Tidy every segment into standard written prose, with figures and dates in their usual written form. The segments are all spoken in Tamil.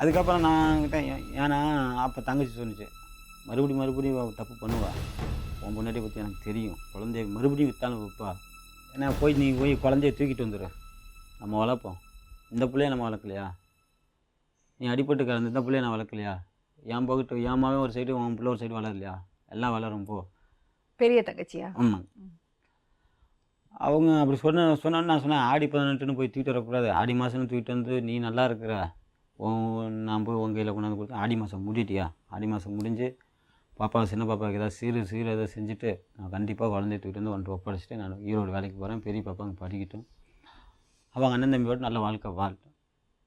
அதுக்கப்புறம் நான் கிட்ட ஏன்னா அப்போ தங்கச்சி சொன்னிச்சு, மறுபடியும் அவ தப்பு பண்ணுவா, உன் பொண்டாட்டியை பற்றி எனக்கு தெரியும், குழந்தைய மறுபடியும் விற்றாலும் விற்பா, ஏன்னா நீ போய் குழந்தைய தூக்கிட்டு வந்துடு, நம்ம வளர்ப்போம், இந்த பிள்ளைய நம்ம வளர்க்கலையா, நீ அடிபட்டு கலந்து இந்த பிள்ளைய நான் வளர்க்கலையா, என் பக்கத்து ஏமாவே ஒரு சைடு உன் பிள்ளை ஒரு சைடு வளரலையா, எல்லாம் வளரும் போ. பெரிய தங்கச்சியா? ஆமாம். அவங்க அப்படி சொன்னோன்னு நான் சொன்னேன், ஆடி 18ன்னு போய் தூக்கிட்டு வரக்கூடாது, ஆடி மாதம்னு தூக்கிட்டு வந்து நீ நல்லா இருக்கிற, நான் போய் உங்கள் கையில் கொண்டாந்து கொடுத்தேன், ஆடி மாதம் முடிட்டியா, ஆடி மாதம் முடிஞ்சு பாப்பா சின்ன பாப்பாவுக்கு ஏதாவது சீர் எதாவது செஞ்சுட்டு நான் கண்டிப்பாக குழந்தைய தூக்கிட்டு வந்து ஒன்று ஒப்படைச்சிட்டு நான் ஈரோடு வேலைக்கு போகிறேன், பெரிய பாப்பா அங்கே படிக்கட்டும், அவங்க அண்ணன் தம்பியோட நல்ல வாழ்க்கை வாழ்ட்டேன்,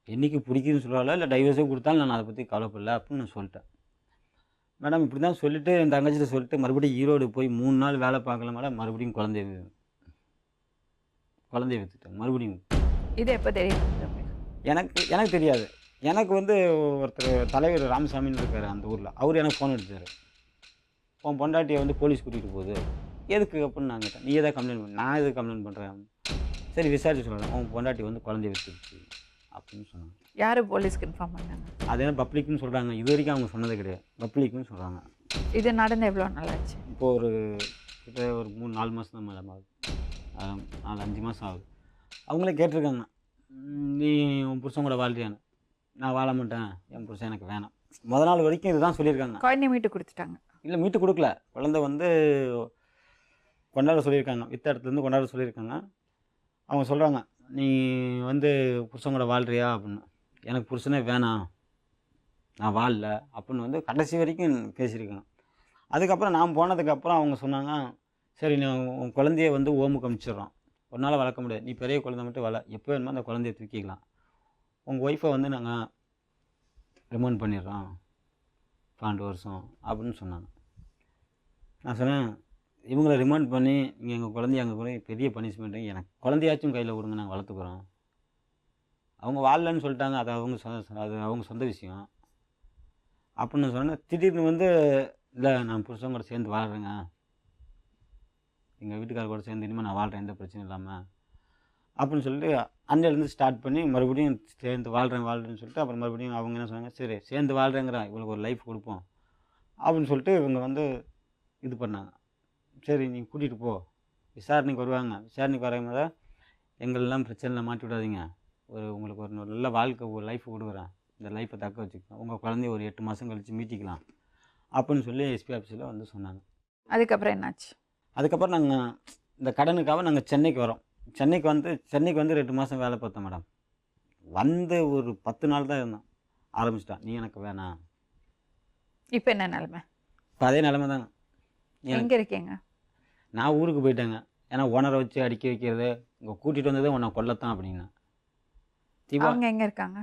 என்றைக்கு பிடிக்குதுன்னு சொல்லுவாள் இல்லை டைவர்ஸே கொடுத்தாலும் நான் அதை பற்றி கவலைப்படல அப்படின்னு நான் சொல்லிட்டேன். மேடம் இப்படி தான் சொல்லிவிட்டு என் தங்கச்சிட்ட சொல்லிட்டு மறுபடியும் ஈரோடு போய் 3 நாள் வேலை பார்க்கல மேடம், மறுபடியும் குழந்தைய விற்றுட்டேன் மறுபடியும். இது எப்போ தெரியும்? எனக்கு தெரியாது. எனக்கு வந்து ஒருத்தர் தலைவர் ராமசாமின்னு இருக்கார் அந்த ஊரில், அவர் எனக்கு ஃபோன் அடித்தார், உன் பொண்டாட்டியை வந்து போலீஸ் கூட்டிகிட்டு போகுது, எதுக்கு அப்படின்னு நான் கேட்டேன், நீ எதாவது கம்ப்ளைண்ட் பண்ண, நான் எதுக்கு கம்ப்ளைண்ட் பண்ணுறேன், சரி விசாரிச்சு சொல்கிறேன், உன் பொண்டாட்டி வந்து குழந்தைய விற்றுருச்சு அப்படின்னு சொன்னாங்க. யார் போலீஸ்க்கு இன்ஃபார்ம் பண்ணாங்க? அது என்ன பப்ளிக்னு சொல்கிறாங்க, இது வரைக்கும் அவங்க சொன்னது கிடையாது, பப்ளிக்னு சொல்கிறாங்க. இது நடந்து எவ்வளோ நாளாச்சு? இப்போது கிட்ட ஒரு 3-4 மாதம் தான் மேடம் ஆகுது, 4-5 மாதம் ஆகுது. அவங்களே கேட்டிருக்காங்க, நீ உன் புருஷன் கூட வாழ்றியான்னு, நான் வாழ மாட்டேன், என் புருஷன் எனக்கு வேணாம், நாள் வரைக்கும் இதுதான் சொல்லியிருக்காங்க. குழந்தைய மீட்டு கொடுத்துட்டாங்க? இல்லை மீட்டு கொடுக்கல, குழந்தை வந்து கொண்டாட சொல்லியிருக்காங்க, வித்த இடத்துலேருந்து கொண்டாட சொல்லியிருக்காங்க. அவங்க சொல்கிறாங்க, நீ வந்து புருஷன் கூட வாழ்றியா அப்படின்னு, எனக்கு புருஷனே வேணாம், நான் வாழல அப்படின்னு வந்து கடைசி வரைக்கும் பேசியிருக்காங்க. அதுக்கப்புறம் நான் போனதுக்கப்புறம் அவங்க சொன்னாங்க, சரி நீ உன் குழந்தைய வந்து ஓமுக்கு அனுப்பிச்சிடுறோம், ஒரு நாள் வளர்க்க முடியாது, நீ பெரிய குழந்தை மட்டும் எப்போ வேணுமோ அந்த குழந்தைய தூக்கிக்கலாம், உங்கள் ஒய்ஃபை வந்து நாங்கள் ரிமூவ் பண்ணிடுறோம் 12 வருஷம் அப்படின்னு சொன்னாங்க. நான் சொன்னேன், இவங்கள ரிமாண்ட் பண்ணி நீங்கள் எங்கள் குழந்தைய அங்கே கூட பெரிய பனிஷ்மெண்ட்டு, எனக்கு குழந்தையாச்சும் கையில் கொடுங்க, நாங்கள் வளர்த்துக்குறோம். அவங்க வாழலன்னு சொல்லிட்டாங்க, அது அவங்க சொந்த விஷயம் அப்படின்னு சொன்னேன். திடீர்னு வந்து இல்லை நான் புருஷன் கூட சேர்ந்து வாழ்கிறேங்க, எங்கள் வீட்டுக்காரர் கூட சேர்ந்து இனிமேல் நான் வாழ்கிறேன் எந்த பிரச்சனையும் இல்லாமல் அப்படின்னு சொல்லிட்டு அன்னையிலேருந்து ஸ்டார்ட் பண்ணி மறுபடியும் சேர்ந்து வாழ்கிறேன்னு சொல்லிட்டு அப்புறம் மறுபடியும் அவங்க என்ன சொன்னாங்க, சரி சேர்ந்து வாழ்கிறேங்கிறா, இவங்களுக்கு ஒரு லைஃப் கொடுப்போம் அப்படின்னு சொல்லிட்டு இவங்க வந்து இது பண்ணாங்க. சரி நீ கூட்டிகிட்டு போ, விசாரணைக்கு வருவாங்க, விசாரணைக்கு வரும்போது எங்களெல்லாம் பிரச்சனையில் மாட்டி விடாதீங்க, உங்களுக்கு ஒரு நல்ல வாழ்க்கை ஒரு லைஃப் கொடுக்குறேன், இந்த லைஃப்பை தக்க வச்சுக்கலாம், உங்கள் குழந்தைய ஒரு 8 மாதம் கழித்து மீட்டிக்கலாம் அப்படின்னு சொல்லி எஸ்பி ஆஃபீஸில் வந்து சொன்னாங்க. அதுக்கப்புறம் என்னாச்சு? அதுக்கப்புறம் நாங்கள் இந்த கடனுக்காக நாங்கள் சென்னைக்கு வரோம். சென்னைக்கு வந்து 2 மாதம் வேலை பார்த்தேன் மேடம். வந்து ஒரு 10 நாள் தான் இருந்தேன், ஆரம்பிச்சிட்டான், நீ எனக்கு வேணாம். இப்போ என்ன நிலமை? இப்போ அதே நிலமை தாங்க. எங்கே இருக்கீங்க? நான் ஊருக்கு போயிட்டேங்க, ஏன்னா ஓனரை வச்சு அடிக்க வைக்கிறது, இங்கே கூட்டிகிட்டு வந்ததே உன்னை கொல்லத்தான் அப்படின்னா. அவங்க எங்கே இருக்காங்க?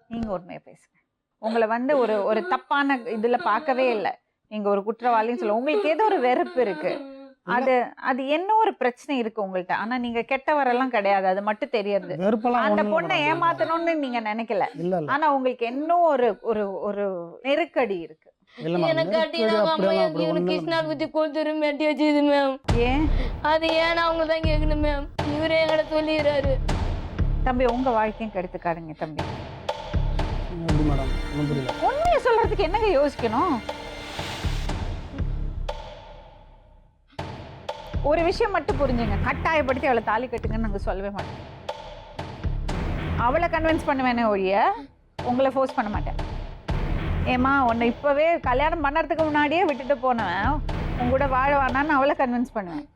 நீங்கள் உண்மையை பேசுங்க. உங்களை வந்து ஒரு தப்பான இதில் பார்க்கவே இல்லை, நீங்கள் ஒரு குற்றவாளின்னு சொல்ல, உங்களுக்கு ஏதோ ஒரு வெறுப்பு இருக்குது, அது என்ன ஒரு பிரச்சனை இருக்கு உங்கள்கிட்ட. ஆனா நீங்க கெட்டவரெல்லாம் கிடையாது, அது மட்டும் தெரியுது. அந்த பொண்ணை ஏமாத்தணும்னு நீங்க நினைக்கல, ஆனா உங்களுக்கு இன்னும் ஒரு ஒரு நெருக்கடி இருக்கு. கிருஷ்ணார் பத்தி கொடுத்துரு மெட்டி வச்சுது மேம். ஏன் அது ஏன்னா அவங்க தான் கேட்கணும் மேம், இவரே என்கிட்ட சொல்லிடுறாரு. தம்பி உங்க வாழ்க்கையும் கெடுத்துக்காதுங்க தம்பி. உண்மையை சொல்றதுக்கு என்னங்க யோசிக்கணும்? ஒரு விஷயம் மட்டும் புரிஞ்சுங்க, கட்டாயப்படுத்தி அவளை தாலி கட்டுங்கன்னு நாங்கள் சொல்லவே மாட்டோம். அவளை கன்வின்ஸ் பண்ணுவேனே ஒழிய உங்களை ஃபோர்ஸ் பண்ண மாட்டேன். ஏம்மா உன்னை இப்போவே கல்யாணம் பண்ணுறதுக்கு முன்னாடியே விட்டுட்டு போனவன் உங்கூட வாழ வேணான்னு அவளை கன்வின்ஸ் பண்ணுவேன்.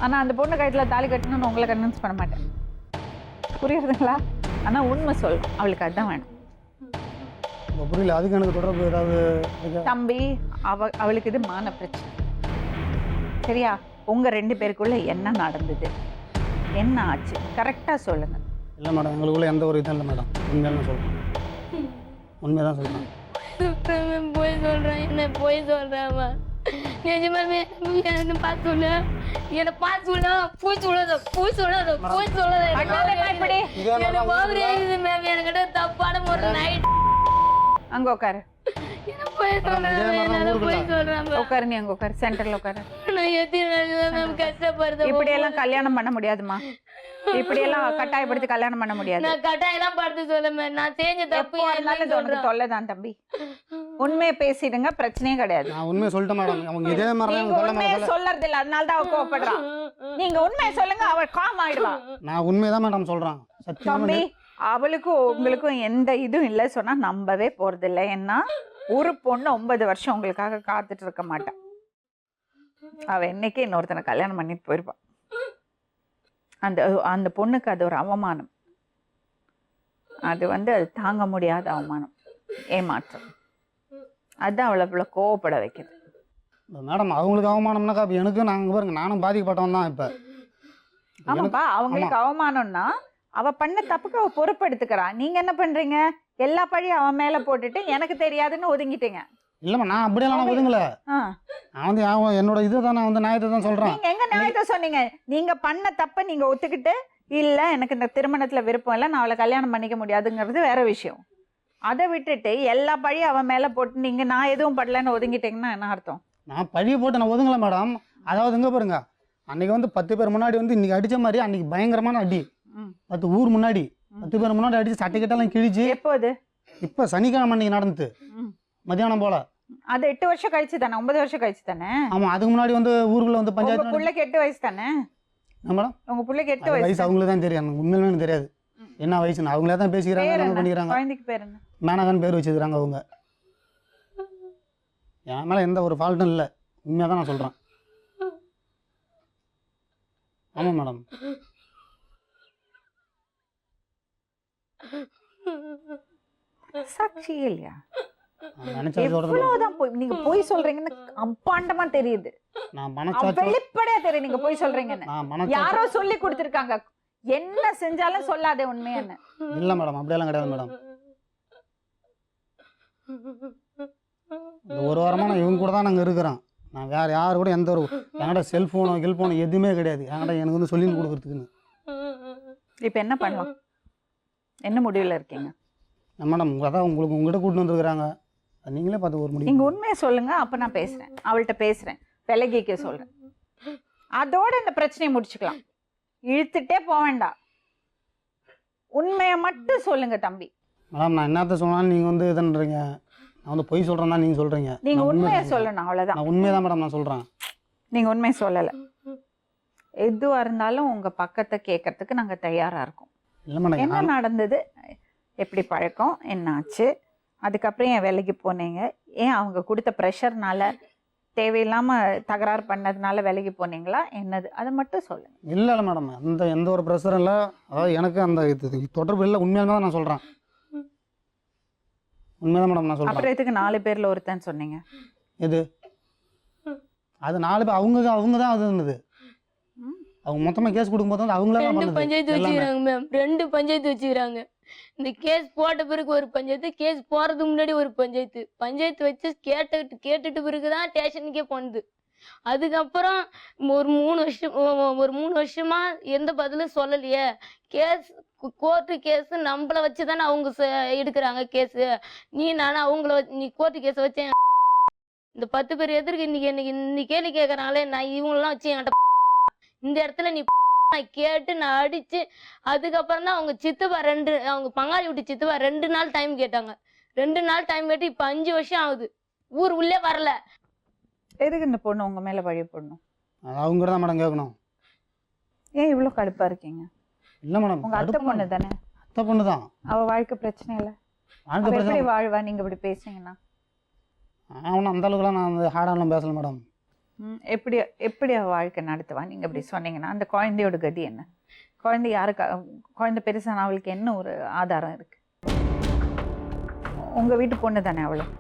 ஆனால் அந்த பொண்ணு கழுத்தில் தாலி கட்டணும்னு உங்களை கன்வின்ஸ் பண்ண மாட்டேன். புரியுதுங்களா? ஆனால் உண்மை சொல், அவளுக்கு அதுதான் வேணும். புரியல, அதுக்கு எனக்கு தொடர்பு ஏதாவது? தம்பி அவளுக்கு இது மான பிரச்சனை, சரியா? உங்கள் 2 பேருக்குள்ள என்ன நடந்தது, என்ன ஆச்சு, கரெக்டாக சொல்லுங்கள். இல்லை மேடம், எங்களுக்குள்ள எந்த ஒரு இதுவும் இல்லை மேடம், உண்மையாக சொல்கிறேன், உண்மையாக தான் சொல்கிறேன். போய் சொல்கிறேன், என்ன போய் சொல்கிறேன், நிஜமாவே என்ன பார்த்து சொல்ல, என்னை பார்த்து சொல்ல, போய் சொல்லாத, எனக்கு மாதிரி மேம், என்கிட்ட தப்பான ஒரு நைட். அங்கே உட்காரு. என்ன போய் சொல்றேன் என்னால போய் சொல்றேன் உட்காரு, நீ அங்க உட்காரு, சென்டர்ல உட்காரு. நான் எத்தனை நாள் மேம் கஷ்டப்படுறேன். இப்படி எல்லாம் கல்யாணம் பண்ண முடியாதுமா, இப்படி எல்லாம் கட்டாயப்படுத்தி கல்யாணம் பண்ண முடியாது. நான் கட்டாயெல்லாம் பார்த்து சொல்ல மேம், நான் செஞ்ச தப்பு எப்போ இருந்தாலும் இது உனக்கு தொல்லைதான் தம்பி. உண்மையை பேசிடுங்க, பிரச்சனையே கிடையாது. நான் உண்மையை சொல்லிட்டேன் மேடம். அவங்க இதே மாதிரி தான் நீங்க எனக்கு சொல்ல உண்மையை மாட்டாங்க. சொல்லறது இல்ல, அதனாலதான் அவ கோவப்படுறான். நீங்க உண்மையை சொல்லுங்க, அவள் காம் ஆயிடுவா. நான் உண்மையை தான் மேடம் சொல்றேன். சத்தியமா தம்பி, அவளுக்கும் உங்களுக்கும் எந்த இதுவும் இல்லை சொன்னா நம்பவே போறது இல்லை. ஏன்னா ஒரு பொண்ணு 9 வருஷம் உங்களுக்காக காத்துட்டு இருக்க மாட்டான். அவ என்னைக்கே இன்னொருத்தனை கல்யாணம் பண்ணிட்டு போயிருப்பா. அந்த அந்த பொண்ணுக்கு அது ஒரு அவமானம். அது அது தாங்க முடியாத அவமானம், ஏமாற்றம். அதுதான் அவளை இவ்வளோ கோவப்பட வைக்குது. மேடம் அவங்களுக்கு அவமானம்னாக்கா அப்ப எனக்கு நாங்கள் பாருங்க, நானும் பாதிக்கப்பட்டவன் தான். இப்போ ஆமாப்பா, அவங்களுக்கு அவமானம்னா அவ பண்ண தப்புக்கு அவ பொறுப்பெடுத்துக்கிறா. நீங்க என்ன பண்றீங்க? எல்லா பழியும் அவன் மேல போட்டுட்டு எனக்கு தெரியாதுன்னு ஒதுங்கிட்டீங்க. இல்லைம்மா, நான் அப்படியெல்லாம் நான் ஒதுங்கல. நான் என்னோட இதுதான், நான் நியாயத்தை தான் சொல்றேன். நீங்க எங்க நியாயத்தை சொன்னீங்க? நீங்க பண்ண தப்ப நீங்க ஒத்துக்கிட்டு, இல்ல எனக்கு இந்த திருமணத்துல விருப்பம் இல்லை, நான் அவளை கல்யாணம் பண்ணிக்க முடியாதுங்கிறது வேற விஷயம். அதை விட்டுட்டு எல்லா பழியும் அவன் மேல போட்டு நீங்க நான் எதுவும் படலன்னு ஒதுங்கிட்டீங்கன்னா என்ன அர்த்தம்? நான் பழிய போட்டு நான் ஒதுங்கல மேடம். அதாவது இங்க பாருங்க, அன்னைக்கு 10 பேர் முன்னாடி இன்னைக்கு அடிச்ச மாதிரி அன்னைக்கு பயங்கரமான அடி. 10 ஊர் முன்னாடி 10 பேர் முன்னாடி அடிச்சு சட்டை கிட்டெல்லாம் கிழிச்சு. எப்போது? இப்ப சனிக்கிழமை அன்னைக்கு நடந்துது, மத்தியானம் போல. அது 8 வருஷம் கழிச்சு தானே? 9 வருஷம் கழிச்சு தானே? ஆமா, அதுக்கு முன்னாடி ஊருக்குள்ள பஞ்சாயத்து. பிள்ளைக்கு 8 வயசு தானே மேடம்? உங்க பிள்ளைக்கு 8 வயசு. அவங்களுக்கு தான் தெரியும், எனக்கு உண்மையிலே எனக்கு தெரியாது என்ன வயசுன்னு. அவங்களே தான் பேசிக்கிறாங்க, பண்ணிக்கிறாங்க. குழந்தைக்கு பேர் என்ன? மேனகன் பேர் வச்சிருக்காங்க அவங்க. என் மேல எந்த ஒரு ஃபால்ட்டும் இல்லை, உண்மையாக தான் நான் சொல்றேன். ஆமா மேடம். சாட்சியே இல்லையா? நினைச்சது எவ்வளவுதான் நீங்க போய் சொல்றீங்கன்னு அப்பாண்டமா தெரியுது. நான் மனசாட்சி வெளிப்படையா தெரியும் நீங்க போய் சொல்றீங்கன்னு. நான் மனசாட்சி யாரோ சொல்லி கொடுத்திருக்காங்க, என்ன செஞ்சாலும் சொல்லாதே உண்மையான்னு. இல்ல மேடம், அப்படியெல்லாம் கிடையாது மேடம். இந்த ஒரு வாரமா நான் இவங்க கூட தான் நாங்கள் இருக்கிறோம். நான் வேற யாரு கூட எந்த ஒரு என்கிட்ட செல்ஃபோனோ கில்ஃபோனோ எதுவுமே கிடையாது என்கிட்ட, எனக்கு சொல்லி கொடுக்குறதுக்குன்னு. இப்போ என்ன பண்ணலாம்? என்ன முடிவில் இருக்கீங்க? மேடம் அதான் உங்ககிட்ட கூட்டிட்டு வந்துருக்குறாங்க, நீங்களே பார்த்து ஒரு முடிவு. நீங்க உண்மையை சொல்லுங்க, அப்ப நான் பேசுறேன், அவள்கிட்ட பேசுறேன், விலகிக்க சொல்றேன். அதோட இந்த பிரச்சனையை முடிச்சுக்கலாம், இழுத்துட்டே போக வேண்டாம். உண்மையை மட்டும் சொல்லுங்க தம்பி. மேடம் நான் என்னத்த சொன்னாலும் நீங்க இதுன்றீங்க, நான் பொய் சொல்றேன் தான் நீங்க சொல்றீங்க. நீங்க உண்மையை சொல்லணும், அவ்வளவுதான். நான் உண்மைதான் மேடம் நான் சொல்றேன். நீங்க உண்மையை சொல்லல, எதுவா இருந்தாலும் உங்க பக்கத்தை கேட்கறதுக்கு நாங்க தயாரா இருக்கோம். இல்லை மேடம், என்ன நடந்தது, எப்படி பழக்கம், என்ன ஆச்சு, அதுக்கப்புறம் ஏன் வேலைக்கு போனீங்க, ஏன் அவங்க கொடுத்த ப்ரெஷர்னால தேவையில்லாமல் தகராறு பண்ணதுனால வேலைக்கு போனீங்களா, என்னது, அதை மட்டும் சொல்லுங்க. இல்லை இல்லை மேடம், எந்த ஒரு ப்ரெஷரும் இல்லை. அதாவது எனக்கு அந்த இது தொடர்பு இல்லை, உண்மையாக தான் நான் சொல்கிறேன். உண்மைதான் மேடம் நான் சொல்கிறேன். அப்புறம் எதுக்கு 4 பேரில் ஒருத்தன் சொன்னீங்க? எது அது 4 பேர்? அவங்க தான் அது இருந்தது. அவங்க மொத்தமாக கேஸ் கொடுக்கும்போது அவங்களே தான் 2 பஞ்சாயத்து வச்சுக்கிறாங்க மேம், 2 பஞ்சாயத்து வச்சுக்கிறாங்க. இந்த கேஸ் போட்ட பிறகு ஒரு பஞ்சாயத்து, கேஸ் போறதுக்கு முன்னாடி ஒரு பஞ்சாயத்து வச்சு கேட்டுட்டு பிறகுதான் ஸ்டேஷனுக்கே போனது. அதுக்கப்புறம் ஒரு 3 வருஷமா எந்த பதிலும் சொல்லலையே. கேஸ் கோர்ட்டு கேஸ் நம்மள வச்சுதானே அவங்க எடுக்கிறாங்க கேஸ். நீ கோர்ட்டு கேஸ் வச்ச இந்த 10 பேர் எதிர்க்கு இன்னைக்கு கேள்வி கேட்கறாங்களே, நான் இவங்களெல்லாம் வச்சு என்கிட்ட இந்த இடத்துல நீ கேட்டு நான் அடிச்சு, அதுக்கப்புறம் தான் அவங்க சித்தப்பா அவங்க பங்காளி விட்டு சித்தப்பா 2 நாள் டைம் கேட்டாங்க. 2 நாள் டைம் கேட்டு இப்ப 5 வருஷம் ஆகுது, ஊர் உள்ளே வரல. எதுக்கு இந்த பொண்ணு உங்க மேல பழி போடணும்? அவங்க தான் மேடம் கேட்கணும். ஏன் இவ்வளவு கடுப்பா இருக்கீங்க? இல்லை மேடம், உங்க அத்தை பொண்ணு தானே? அத்தை பொண்ணு தான். அவ வாழ்க்கை பிரச்சனை இல்லை, எப்படி வாழ்வா நீங்க இப்படி பேசுறீங்கன்னா? அவனும் அந்த அளவுக்குலாம் நான் ஹார்டாலாம் பேசல மேடம். எப்படி அவ வாழ்க்கை நடத்துவா நீங்க இப்படி சொன்னீங்கன்னா? அந்த குழந்தையோட கதி என்ன? குழந்தை பெருசான அவளுக்கு என்ன ஒரு ஆதாரம் இருக்கு? உங்க வீட்டு பொண்ணு தானே அவளும்?